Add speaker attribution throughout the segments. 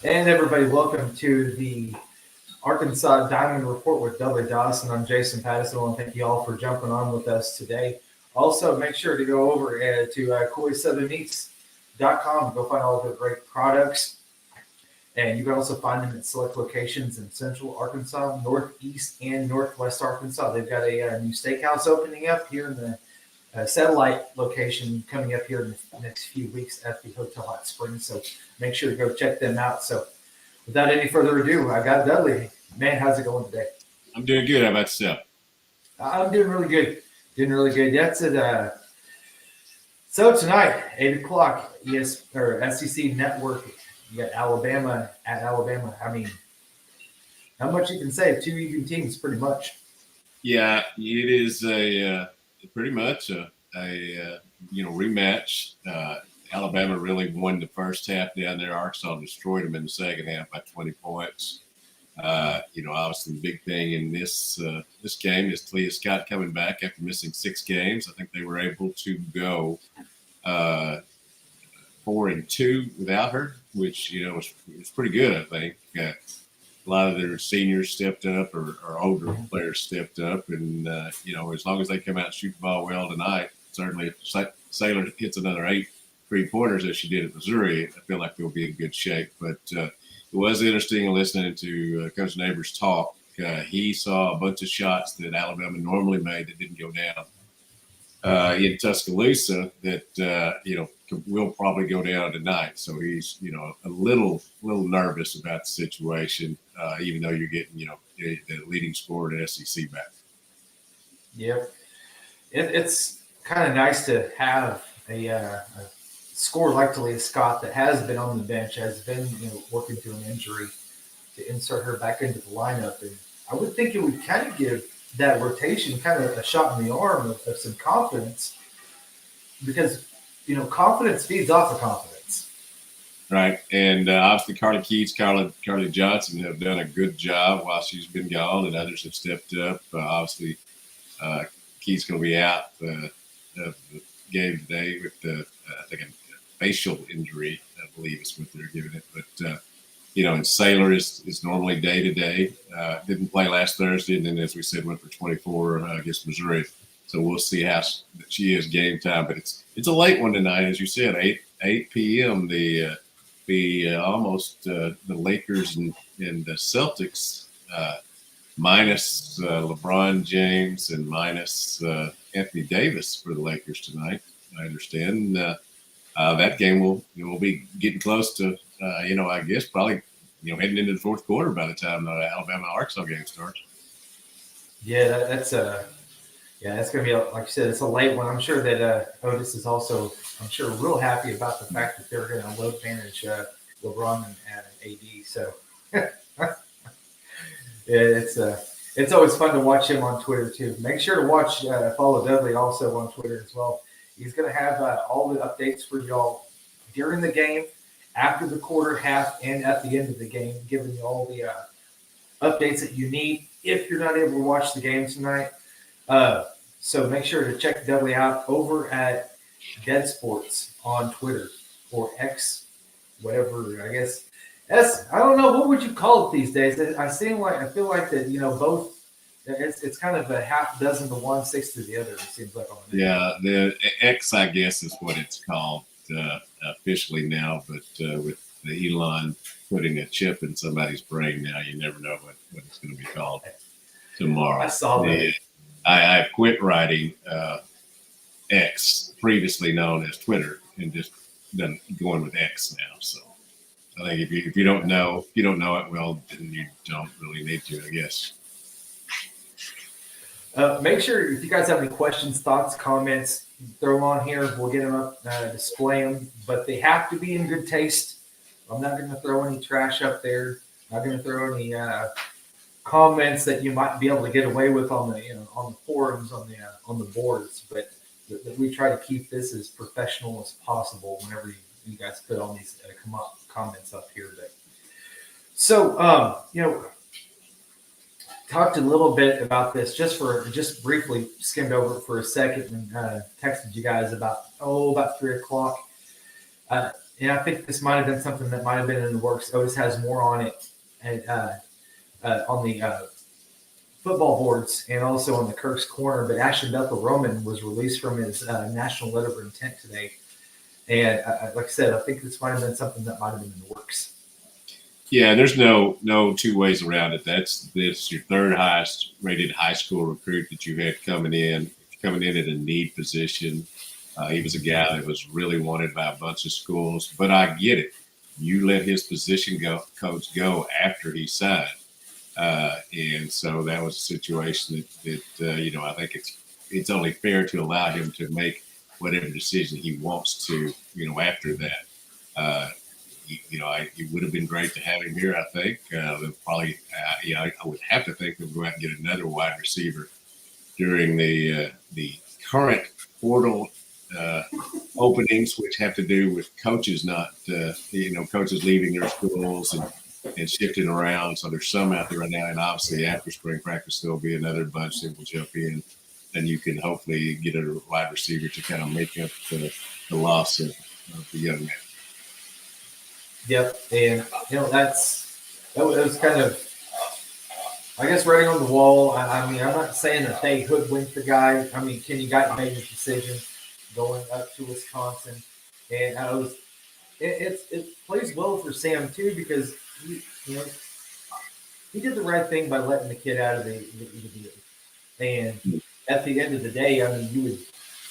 Speaker 1: And everybody, welcome to the Arkansas Diamond Report with Dudley Dawson. I'm Jason Patterson, and thank you all for jumping on with us today. Also, make sure to go over to KoiSouthernMeats.com. Go find all the great products. And you can also find them at select locations in Central Arkansas, Northeast, and Northwest Arkansas. They've got a new steakhouse opening up here in the satellite location coming up here in the next few weeks at the Hotel Hot Springs. So make sure to go check them out. So without any further ado, I got Dudley. Man, how's it going today?
Speaker 2: I'm doing good. How about yourself?
Speaker 1: I'm doing really good. Doing really good. That's it. So tonight, 8 o'clock, SEC Network. You got Alabama at Alabama. I mean, how much you can say? Two even teams, pretty much.
Speaker 2: Yeah, it is pretty much a rematch. Alabama really won the first half down there. Arkansas destroyed them in the second half by 20 points. Obviously the big thing in this game is Talia Scott coming back after missing 6 games. I think they were able to go 4-2 without her, which was pretty good. I think a lot of their seniors stepped up, or older players stepped up, and as long as they come out and shoot the ball well tonight, certainly if Sailor hits another 8 3-pointers as she did at Missouri, I feel like they'll be in good shape. But it was interesting listening to Coach Neighbors talk. He saw a bunch of shots that Alabama normally made that didn't go down in Tuscaloosa that will probably go down tonight. So he's a little nervous about the situation, even though you're getting the leading scorer at SEC back.
Speaker 1: Yep, it's kind of nice to have a scorer like Talia Scott that has been on the bench, has been working through an injury, to insert her back into the lineup. And I would think it would kind of give that rotation kind of a shot in the arm of some confidence, because confidence feeds off of confidence.
Speaker 2: Right. And obviously Carly Keats, Carly Johnson have done a good job while she's been gone, and others have stepped up. Obviously Keats going to be out of the game today with I think a facial injury, I believe is what they're giving it. But and Sailor is normally day to day. Didn't play last Thursday, and then, as we said, went for 24 against Missouri. So we'll see how she is game time. But it's a late one tonight, as you said, 8 p.m. The almost the Lakers and the Celtics, minus LeBron James and minus Anthony Davis for the Lakers tonight. I understand that game will be getting close to I guess probably heading into the fourth quarter by the time the Alabama-Arkansas game starts.
Speaker 1: Yeah, that's going to be, like you said, it's a late one. I'm sure that Otis is also, real happy about the fact that they're going to load manage LeBron and AD. So it's always fun to watch him on Twitter too. Make sure to follow Dudley also on Twitter as well. He's going to have all the updates for y'all during the game, after the quarter, half, and at the end of the game, giving you all the updates that you need if you're not able to watch the game tonight. So make sure to check Dudley out over at Dead Sports on Twitter, or X, whatever, I guess. I don't know, what would you call it these days? I feel like that, both, it's kind of a half dozen to one, 6 to the other, it seems like.
Speaker 2: Yeah, the X, I guess, is what it's called officially now, but with the Elon putting a chip in somebody's brain now, you never know what it's going to be called tomorrow.
Speaker 1: I saw that.
Speaker 2: I quit writing X, previously known as Twitter, and just done going with X now. So I think if you don't know it, well, then you don't really need to, I guess.
Speaker 1: Make sure if you guys have any questions, thoughts, comments, throw them on here. We'll get them up, display them, but they have to be in good taste. I'm not going to throw any trash up there. I'm not going to throw any comments that you might be able to get away with on the on the forums, on the boards. But we try to keep this as professional as possible whenever you guys put all these comments up here. But so talked a little bit about this, just briefly skimmed over it for a second, and texted you guys about 3 o'clock. and I think this might have been something that might have been in the works. Otis has more on it, and on the football boards and also on the Kirk's Corner. But Ashton Bethel Roman was released from his national letter of intent today. And like I said, I think this might have been something that might have been in the works.
Speaker 2: Yeah, there's no two ways around it. That's your third highest rated high school recruit that you had coming in at a need position. He was a guy that was really wanted by a bunch of schools, but I get it. You let his position coach go after he signed. And so that was a situation that I think it's only fair to allow him to make whatever decision he wants to, after that. It would have been great to have him here. I think probably, I would have to think they'll go out and get another wide receiver during the current portal openings, which have to do with coaches coaches leaving their schools and shifting around. So there's some out there right now, and obviously after spring practice there'll be another bunch that will jump in, and you can hopefully get a wide receiver to kind of make up the loss of the young man.
Speaker 1: Yep, and that was kind of, I guess, writing on the wall. I mean, I'm not saying that they hoodwinked the guy. I mean, Kenny Guyton made his decision going up to Wisconsin, and it plays well for Sam too, because he did the right thing by letting the kid out of the deal. And at the end of the day, I mean,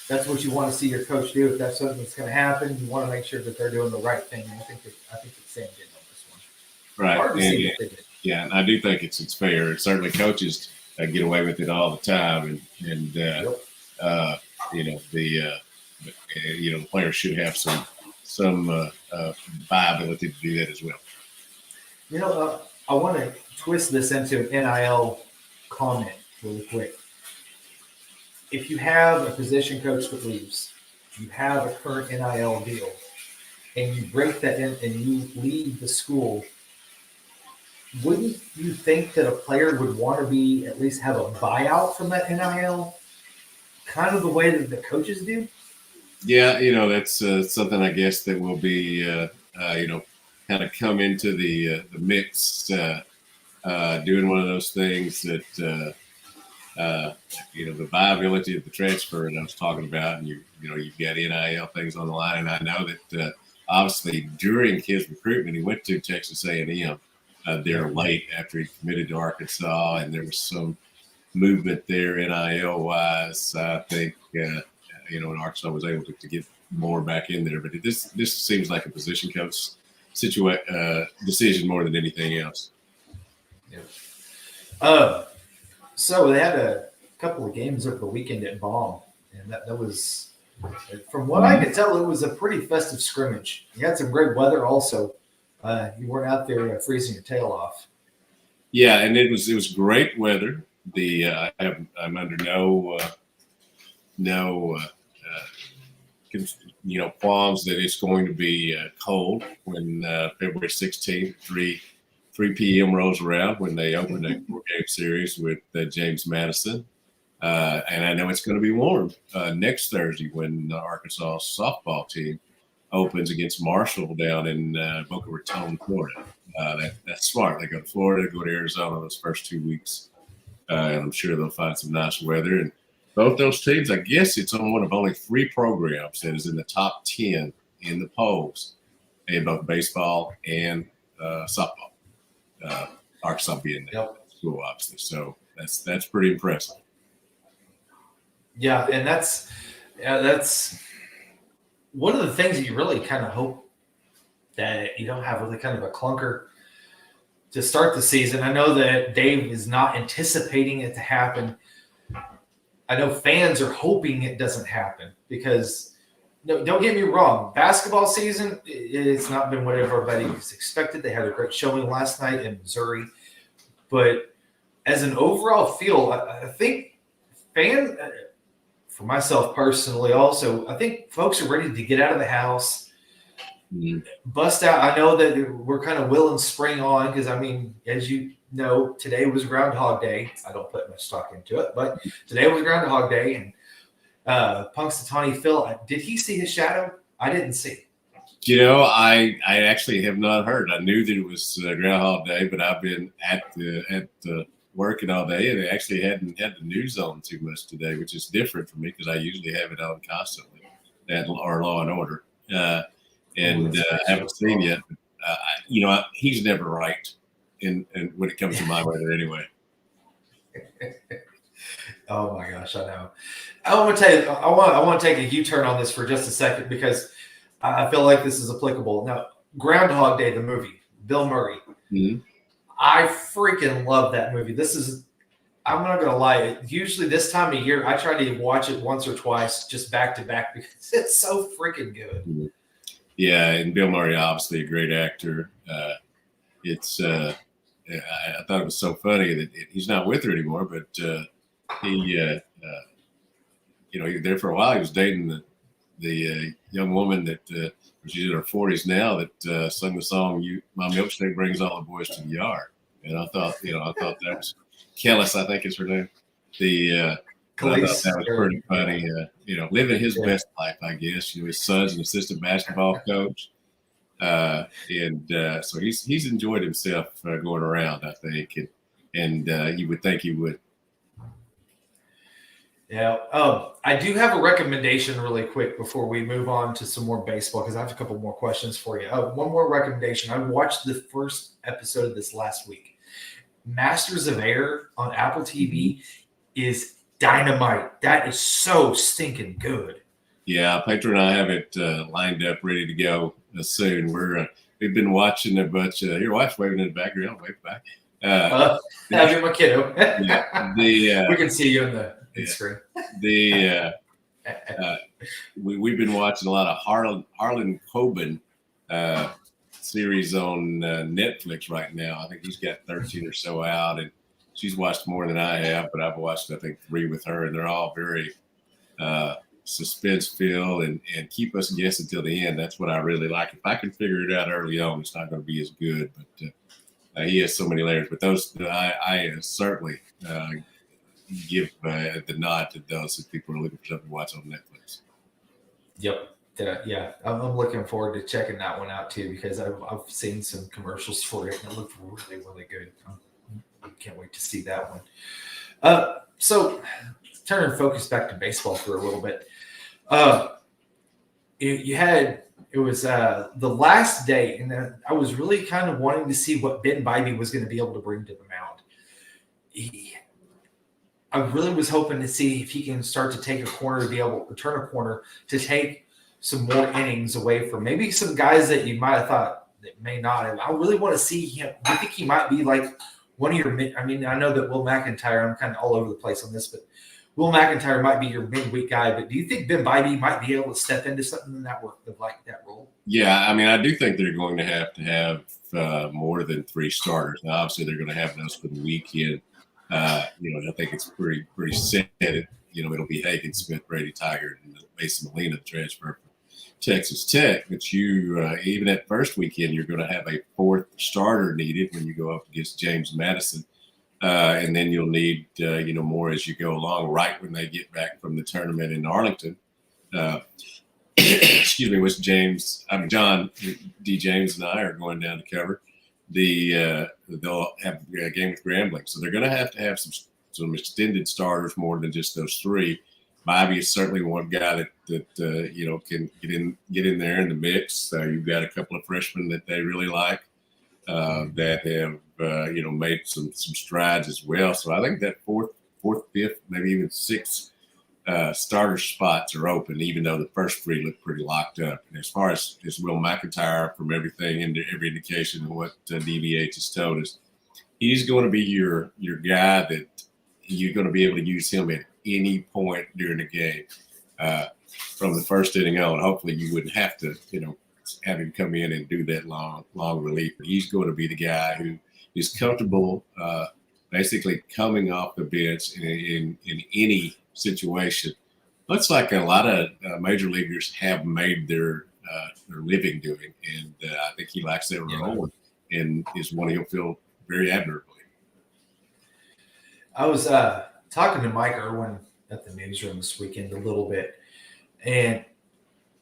Speaker 1: that's what you want to see your coach do. If that's something that's going to happen, you want to make sure that they're doing the right thing. And I think that Sam did on this one.
Speaker 2: Right.
Speaker 1: Hard to see what they did.
Speaker 2: Yeah, and I do think it's fair. Certainly, coaches get away with it all the time, and the players should have some viability to do that as well.
Speaker 1: I want to twist this into an NIL comment really quick. If you have a position coach that leaves, you have a current NIL deal, and you break that in and you leave the school, wouldn't you think that a player would want to at least have a buyout from that NIL, kind of the way that the coaches do?
Speaker 2: Yeah, that's something I guess that will be, kind of come into the mix, doing one of those things that, the viability of the transfer that I was talking about, and you've got NIL things on the line. And I know that obviously during his recruitment, he went to Texas A&M there late after he committed to Arkansas, and there was some movement there NIL wise. I think and Arkansas was able to get more back in there, but this seems like a position coach decision more than anything else.
Speaker 1: Yeah. So they had a couple of games over the weekend at Baum, and that was, from what I could tell, it was a pretty festive scrimmage. You had some great weather also. You weren't out there freezing your tail off.
Speaker 2: Yeah, and it was great weather. I'm under no qualms that it's going to be cold when February 16th, 3 p.m. rolls around, when they open a 4-game series with James Madison. And I know it's going to be warm next Thursday when the Arkansas softball team opens against Marshall down in Boca Raton, Florida. That's smart. They go to Florida, go to Arizona those first 2 weeks. And I'm sure they'll find some nice weather. And both those teams, I guess it's on one of only 3 programs that is in the top 10 in the polls in both baseball and softball. Arkansas being the school, obviously. So that's pretty impressive.
Speaker 1: Yeah, and that's one of the things that you really kind of hope that you don't have really kind of a clunker to start the season. I know that Dave is not anticipating it to happen. I know fans are hoping it doesn't happen because, no, don't get me wrong, basketball season, it's not been what everybody expected. They had a great showing last night in Missouri. But as an overall feel, I think for myself personally also, I think folks are ready to get out of the house, bust out. I know that we're kind of willing spring on because, I mean, as you know, today was Groundhog Day. I don't put much stock into it, but today was Groundhog Day. And Punxsutawney Phil, did he see his shadow? I didn't see it.
Speaker 2: I actually have not heard. I knew that it was Groundhog Day, but I've been at the working all day, and I actually hadn't had the news on too much today, which is different for me because I usually have it on constantly. That or Law and Order, and haven't seen yet. But, he's never right, in when it comes to my weather anyway.
Speaker 1: Oh my gosh, I know. I want to tell you, I want to take a U-turn on this for just a second because I feel like this is applicable. Now, Groundhog Day, the movie, Bill Murray.
Speaker 2: Mm-hmm.
Speaker 1: I freaking love that movie. I'm not going to lie. Usually this time of year, I try to watch it once or twice, just back to back because it's so freaking good.
Speaker 2: Mm-hmm. Yeah, and Bill Murray, obviously a great actor. I thought it was so funny that he's not with her anymore, but he there for a while. He was dating the young woman that she's in her 40s now that sung the song "My Milkshake Brings All the Boys to the Yard," and I thought that was Kellis, I think is her name. I thought that was pretty funny. Living his best life, I guess. His son's an assistant basketball coach. So he's enjoyed himself going around, I think, and you would think he would.
Speaker 1: Yeah. I do have a recommendation really quick before we move on to some more baseball because I have a couple more questions for you. One more recommendation. I watched the first episode of this last week. Masters of Air on Apple TV is dynamite. That is so stinking good.
Speaker 2: Yeah, Petra and I have it lined up, ready to go soon. We've been watching a bunch. Your wife's waving in the background. Wave back.
Speaker 1: Having my kiddo.
Speaker 2: We
Speaker 1: can see you in the screen.
Speaker 2: We've been watching a lot of Harlan Coben series on Netflix right now. I think he's got 13 or so out, and she's watched more than I have, but I've watched, I think, 3 with her, and they're all very suspense filled and keep us guessing till the end. That's what I really like. If I can figure it out early on, it's not going to be as good, but he has so many layers. But those, I certainly give the nod to those if people are looking for something to watch on Netflix.
Speaker 1: Yep. Yeah, I'm looking forward to checking that one out too because I've seen some commercials for it and it looked really, really good. I can't wait to see that one. So turning focus back to baseball for a little bit. It was the last day, and I was really kind of wanting to see what Ben Bybee was going to be able to bring to the mound. I really was hoping to see if he can start to take a corner to be able to turn a corner to take some more innings away from maybe some guys that you might have thought that may not. I really want to see him. I think he might be like one of your – I mean, I know that Will McIntyre – I'm kind of all over the place on this, but Will McIntyre might be your midweek guy. But do you think Ben Bybee might be able to step into something in that work like that role?
Speaker 2: Yeah, I mean, I do think they're going to have more than 3 starters. Now, obviously, they're going to have those for the weekend. I think it's pretty set. It'll be Hagen, Smith, Brady Tiger, and Mason Molina, the transfer from Texas Tech. But even at first weekend, you're going to have a 4th starter needed when you go up against James Madison. And then you'll need, more as you go along, right when they get back from the tournament in Arlington. Excuse me, which John D. James and I are going down to cover. They'll have a game with Grambling. So they're going to have some extended starters more than just those 3. Bobby is certainly one guy that can get in there in the mix. You've got a couple of freshmen that they really like that have made some strides as well. So I think that 4th, 5th, maybe even 6th starter spots are open, even though the first 3 look pretty locked up. And as far as Will McIntyre, from everything and every indication of what DVH has told us, he's going to be your guy that you're going to be able to use him at any point during the game from the first inning on. Hopefully you wouldn't have to, have him come in and do that long relief. But he's going to be the guy who is comfortable basically coming off the bench in any situation. Looks like a lot of major leaguers have made their living doing, and I think he likes that role and is one he'll feel very admirably.
Speaker 1: I was talking to Mike Irwin at the newsroom this weekend a little bit, and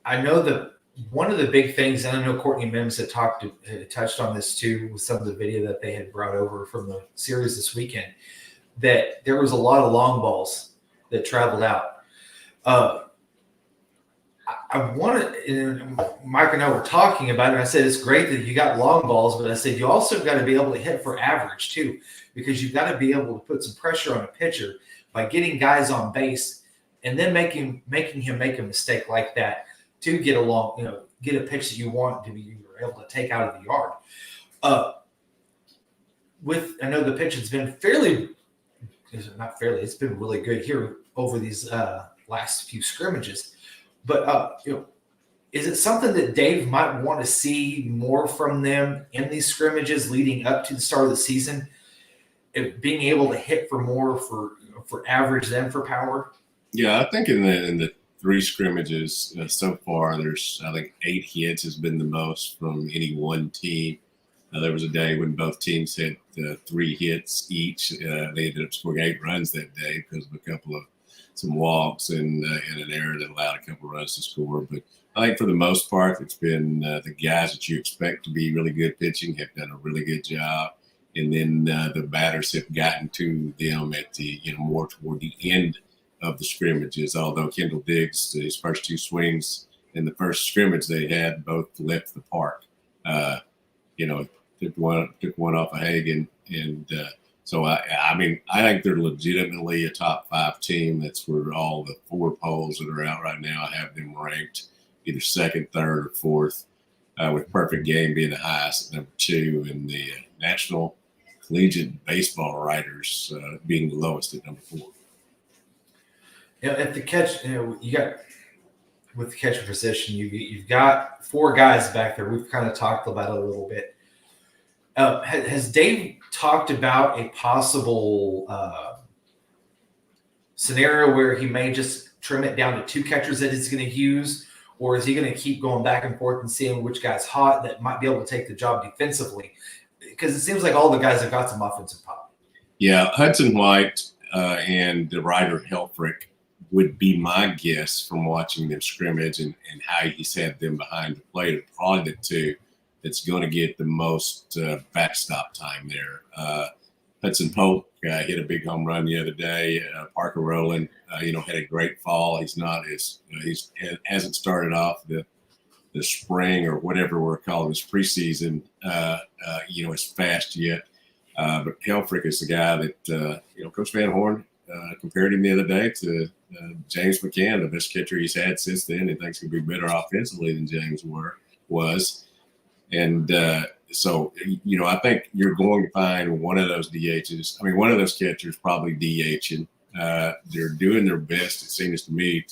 Speaker 1: I know that one of the big things, and I know Courtney Mims had touched on this too with some of the video that they had brought over from the series this weekend, that there was a lot of long balls that traveled out. I wanted, and Mike and I were talking about it, and I said, it's great that you got long balls, but I said, you also got to be able to hit for average too, because you've got to be able to put some pressure on a pitcher by getting guys on base and then making him make a mistake like that to get get a pitch that you want to be able to take out of the yard. I know the pitch has been it's been really good here over these last few scrimmages. But is it something that Dave might want to see more from them in these scrimmages leading up to the start of the season? Being able to hit for more for average than for power?
Speaker 2: Yeah, I think in the 3 scrimmages so far, there's, I think, 8 hits has been the most from any one team. There was a day when both teams had 3 hits each. They ended up scoring 8 runs that day because of a couple of some walks and an error that allowed a couple of runs to score. But I think for the most part, it's been the guys that you expect to be really good pitching have done a really good job. And then the batters have gotten to them at the, more toward the end of the scrimmages. Although Kendall Diggs, his first 2 swings in the first scrimmage they had, both left the park. Took one off of Hagan. And so, I think they're legitimately a top 5 team. That's where all the 4 polls that are out right now have them ranked either 2nd, 3rd, or 4th, with Perfect Game being the highest at number 2, and the National Collegiate Baseball Writers being the lowest at number 4.
Speaker 1: At the catch, you got with the catcher position, you've got 4 guys back there. We've kind of talked about it a little bit. Has Dave talked about a possible scenario where he may just trim it down to 2 catchers that he's going to use, or is he going to keep going back and forth and seeing which guy's hot that might be able to take the job defensively? Because it seems like all the guys have got some offensive pop.
Speaker 2: Yeah, Hudson White and the Ryder Helfrich would be my guess from watching them scrimmage and how he's had them behind the plate. Are probably the 2 that's going to get the most backstop time there. Hudson Polk hit a big home run the other day. Parker Rowland, had a great fall. He's not as hasn't started off the spring or whatever we're calling this preseason, as fast yet. But Helfrich is the guy that Coach Van Horn compared him the other day to James McCann, the best catcher he's had since then. He thinks he'll be better offensively than James was. And so, I think you're going to find one of those DHs. I mean, one of those catchers probably DHing. They're doing their best, it seems to me,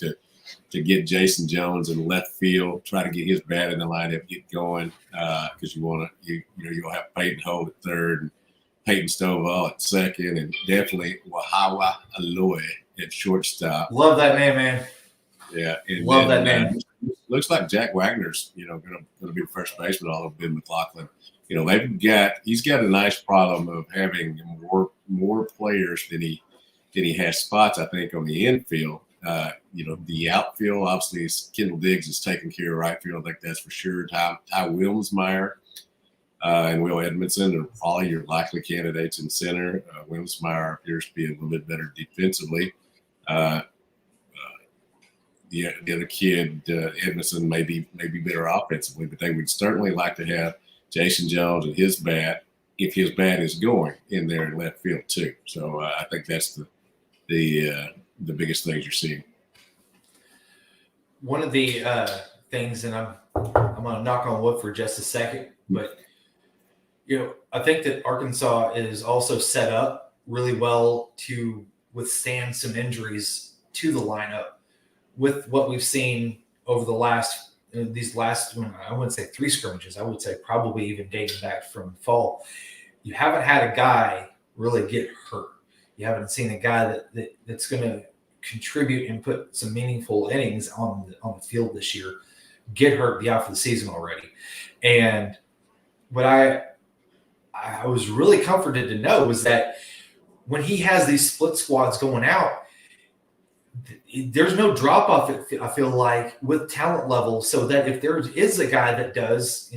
Speaker 2: to get Jason Jones in left field, try to get his bat in the lineup, get going, because you'll have Peyton Holt at 3rd, and Peyton Stovall at 2nd, and definitely Wahawa Aloy at shortstop.
Speaker 1: Love that name, man.
Speaker 2: Yeah, and
Speaker 1: love that name.
Speaker 2: Looks like Jack Wagner's, going to be the first baseman, although Ben McLaughlin. He's got a nice problem of having more players than he has spots, I think, on the infield. The outfield, obviously, Kendall Diggs is taking care of right field. I think that's for sure. Ty Wilmsmeyer and Will Edmondson are probably your likely candidates in center. Wilmsmeyer appears to be a little bit better defensively. The other kid, Edmondson, may be better offensively, but they would certainly like to have Jason Jones and his bat, if his bat is going, in there in left field too. So I think that's the biggest things you're seeing.
Speaker 1: One of the things, and I'm going to knock on wood for just a second, but I think that Arkansas is also set up really well to withstand some injuries to the lineup with what we've seen over these last, I wouldn't say 3 scrimmages. I would say probably even dating back from fall. You haven't had a guy really get hurt. You haven't seen a guy that's going to contribute and put some meaningful innings on the field this year get hurt, be out for the season already. And what I was really comforted to know was that when he has these split squads going out, there's no drop off. I feel like with talent level, so that if there is a guy that does,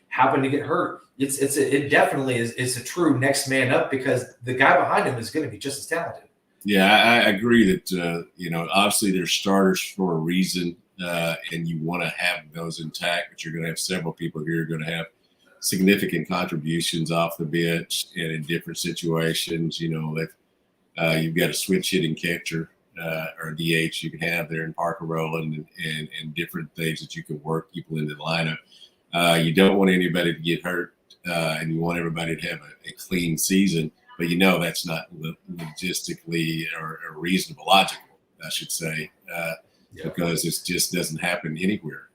Speaker 1: happen to get hurt, it definitely is. It's a true next man up because the guy behind him is going to be just as talented.
Speaker 2: Yeah, I agree that obviously they're starters for a reason, and you want to have those intact. But you're going to have several people here who are going to have significant contributions off the bench and in different situations. That you've got a switch hitting catcher or DH you can have there in Parker Rowland and different things that you can work people into the lineup. You don't want anybody to get hurt, and you want everybody to have a clean season. But that's not logistically or reasonable, logical, I should say, because it just doesn't happen anywhere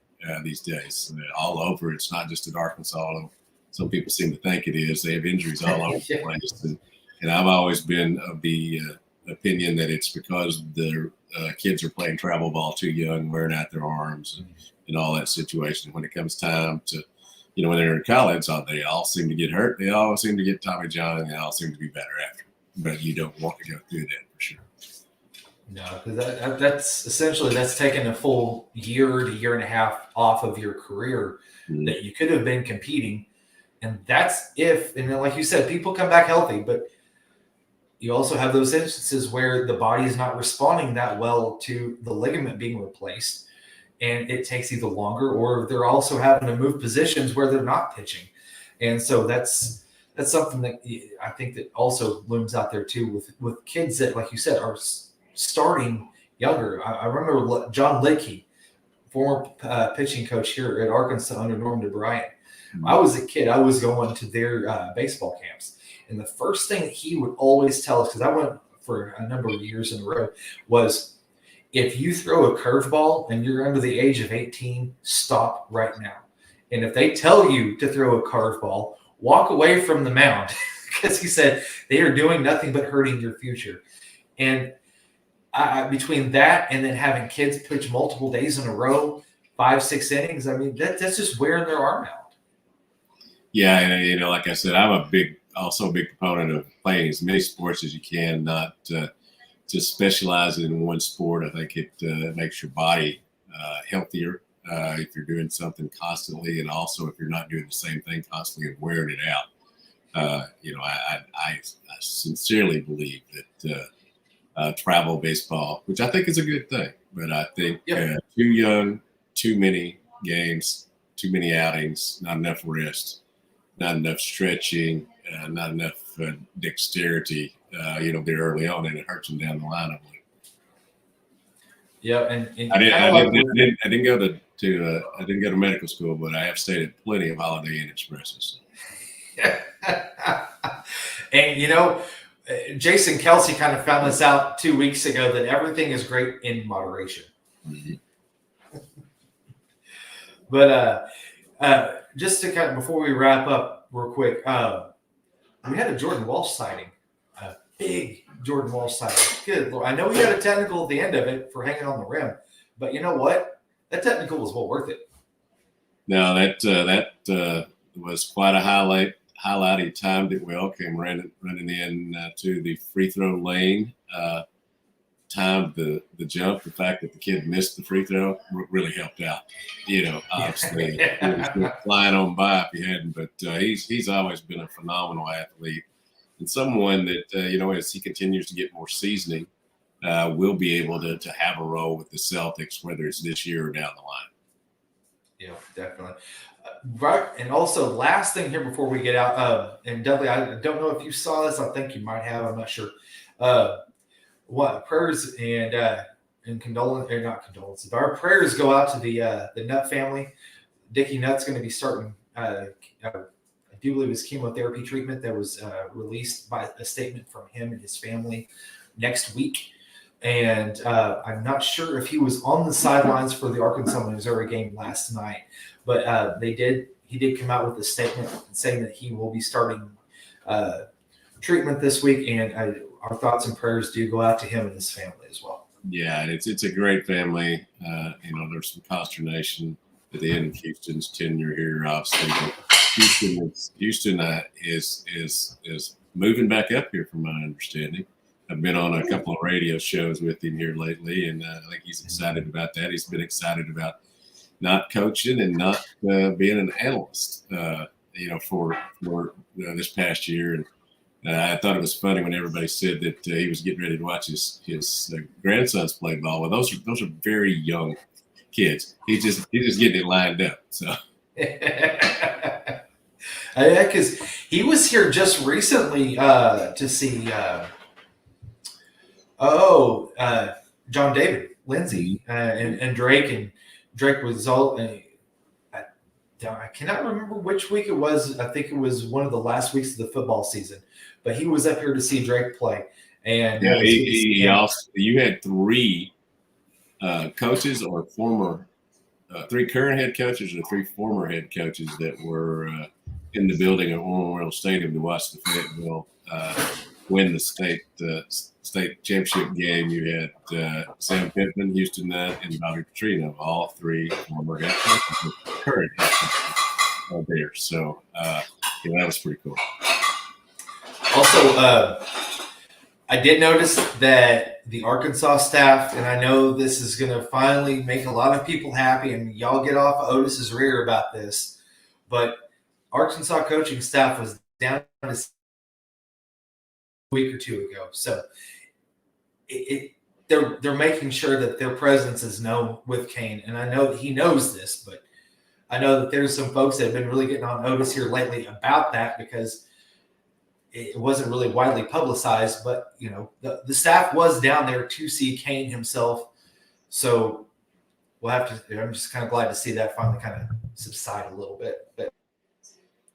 Speaker 2: these days. All over, it's not just at Arkansas. Some people seem to think it is. They have injuries all over the place. And I've always been of the opinion that it's because the kids are playing travel ball too young, wearing out their arms and all that situation. When it comes time to when they're in college, they all seem to get hurt. They all seem to get Tommy John, and they all seem to be better after. But you don't want to go through that for sure.
Speaker 1: No, because that's essentially taking a full year to year and a half off of your career that you could have been competing. And that's and then, like you said, people come back healthy, but you also have those instances where the body is not responding that well to the ligament being replaced. And it takes either longer, or they're also having to move positions where they're not pitching. And so that's something that I think that also looms out there too with kids that, like you said, are starting younger. I remember John Lakey, former pitching coach here at Arkansas under Norm DeBryant. When I was a kid, I was going to their baseball camps. And the first thing that he would always tell us, because I went for a number of years in a row, was, if you throw a curveball and you're under the age of 18, stop right now. And if they tell you to throw a curveball, walk away from the mound, because he said they are doing nothing but hurting your future. And between that and then having kids pitch multiple days in a row, 5-6 innings, I mean, that's just wearing their arm out.
Speaker 2: Yeah, and like I said, I'm also a big proponent of playing as many sports as you can, not just specialize in one sport. I think it makes your body healthier if you're doing something constantly, and also if you're not doing the same thing constantly and wearing it out. I sincerely believe that travel baseball, which I think is a good thing, but I think too young, too many games, too many outings, not enough rest, not enough stretching, not enough dexterity. There early on, and it hurts them down the line, I believe.
Speaker 1: Yeah, and
Speaker 2: I didn't go to medical school, but I have stayed at plenty of Holiday Inn Expresses.
Speaker 1: And Jason Kelsey kind of found this out 2 weeks ago, that everything is great in moderation. Mm-hmm. But just to kind of, before we wrap up real quick, we had a Jordan Walsh sighting. Big Jordan Walsh sighting. Good Lord. I know he had a technical at the end of it for hanging on the rim, but you know what? That technical was well worth it.
Speaker 2: No, that was quite a highlight. He timed it well. Came running in to the free throw lane. Timed the jump. The fact that the kid missed the free throw really helped out. Obviously, he was flying on by if he hadn't. But he's always been a phenomenal athlete. And someone that, as he continues to get more seasoning, will be able to have a role with the Celtics, whether it's this year or down the line.
Speaker 1: Yeah, definitely. Right. And also, last thing here before we get out, and Dudley, I don't know if you saw this. I think you might have. I'm not sure. What prayers and condolences, or not condolences, but our prayers go out to the Nutt family. Dickie Nutt's going to be starting I do believe his chemotherapy treatment that was released by a statement from him and his family next week. And I'm not sure if he was on the sidelines for the Arkansas-Missouri game last night, but he did come out with a statement saying that he will be starting treatment this week. And our thoughts and prayers do go out to him and his family as well.
Speaker 2: Yeah, and it's a great family. There's some consternation at the end of Houston's tenure here, obviously. But Houston is moving back up here, from my understanding. I've been on a couple of radio shows with him here lately, and I think he's excited about that. He's been excited about not coaching and not being an analyst, for this past year. And I thought it was funny when everybody said that he was getting ready to watch his grandsons play ball. Well, those are very young kids. He's just getting it lined up. So.
Speaker 1: Yeah, because he was here just recently to see John David, Lindsay, and Drake. And Drake was all. I cannot remember which week it was. I think it was one of the last weeks of the football season. But he was up here to see Drake play. And
Speaker 2: yeah, he also. You had three coaches or former. 3 current head coaches or 3 former head coaches that were in the building at Memorial Stadium to watch the Fayetteville win the state championship game. You had Sam Pittman, Houston Nutt, and Bobby Petrino, all 3 former head coaches, current head coaches there. So that was pretty cool.
Speaker 1: Also, I did notice that the Arkansas staff, and I know this is going to finally make a lot of people happy, and y'all get off of Otis's rear about this, but Arkansas coaching staff was down a week or 2 ago. So they're making sure that their presence is known with Kane, and I know that he knows this, but I know that there's some folks that have been really getting on Otis here lately about that because it wasn't really widely publicized, but the staff was down there to see Kane himself. So we'll have to. I'm just kind of glad to see that finally kind of subside a little bit. But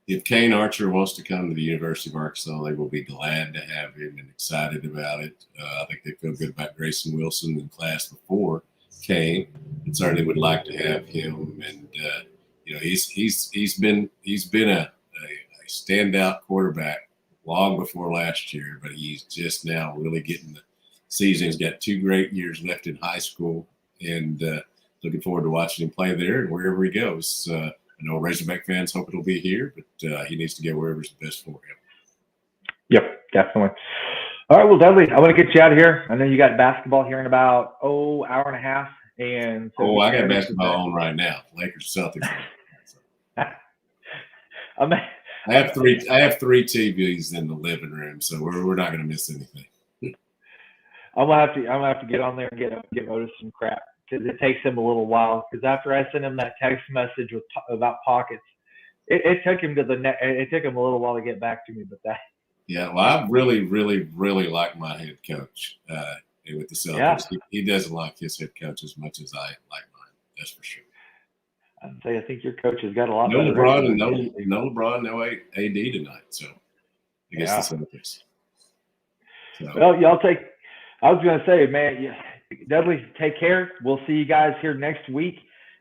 Speaker 2: if Kane Archer wants to come to the University of Arkansas, they will be glad to have him and excited about it. I think they feel good about Grayson Wilson in class before Kane, and certainly would like to have him. And he's been a standout quarterback long before last year, but he's just now really getting the season. He's got 2 great years left in high school, and looking forward to watching him play there and wherever he goes. I know Razorback fans hope it'll be here, but he needs to go wherever's the best for him.
Speaker 3: Yep, definitely. All right, well, Dudley, I want to get you out of here. I know you got basketball here in about hour and a half, and so
Speaker 2: I got basketball on right now. Lakers Celtics. I have 3 TVs in the living room, so we're not going to miss anything.
Speaker 3: I'm gonna have to get on there and get Otis some crap because it takes him a little while. Because after I sent him that text message about pockets, it took him it took him a little while to get back to me. But that.
Speaker 2: Yeah, well, I really, really, really like my head coach with the Celtics. Yeah. He doesn't like his head coach as much as I like mine. That's for sure.
Speaker 3: I think your coach has got a lot.
Speaker 2: No LeBron and no LeBron, no AD tonight. So I guess the Celtics. So.
Speaker 3: Well, y'all take. I was going to say, man, Dudley, take care. We'll see you guys here next week,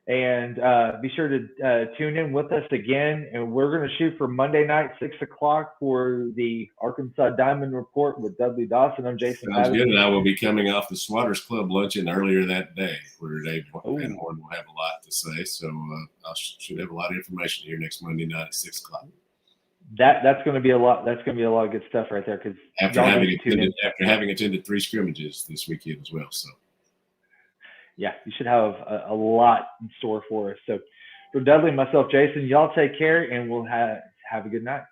Speaker 3: and be sure to tune in with us again. And we're going to shoot for Monday night, 6:00 for the Arkansas Diamond Report with Dudley Dawson. I'm Jason.
Speaker 2: Sounds good. And I will be coming off the Swatters Club luncheon earlier that day, where Dave Van Horn will have a lot to say. So I should have a lot of information here next Monday night at 6:00.
Speaker 3: That's going to be a lot. That's going to be a lot of good stuff right there. Because
Speaker 2: after having attended 3 scrimmages this weekend as well. So
Speaker 3: yeah, you should have a lot in store for us. So for Dudley and myself, Jason, y'all take care, and we'll have a good night.